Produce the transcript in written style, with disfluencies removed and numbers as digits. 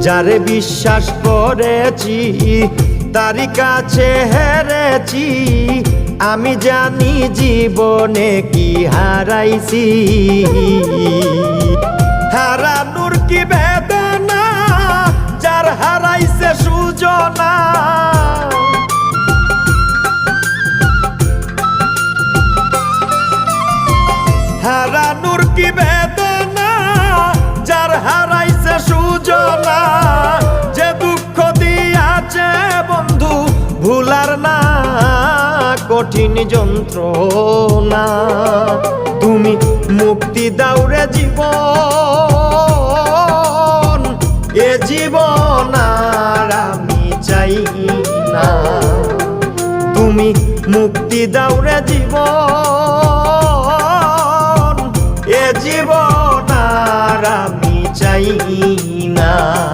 যারে বিশ্বাস করেছি তারি কাছে হেরেছি, আমি জানি জীবনে কি হারাইছি। হারানোর কি বেদনা, যার হারাইছে সুজনা। হারানোর কি বেদনা, যার হারাইছে সুজনা। যে দুঃখ দিয়াছে বন্ধু ভুলার না কঠিন যন্ত্রণা। তুমি মুক্তি দাও রে জীবন, এ জীবন আর আমি চাই না। তুমি মুক্তি দাও রে জীবন, এ জীবন আর আমি চাই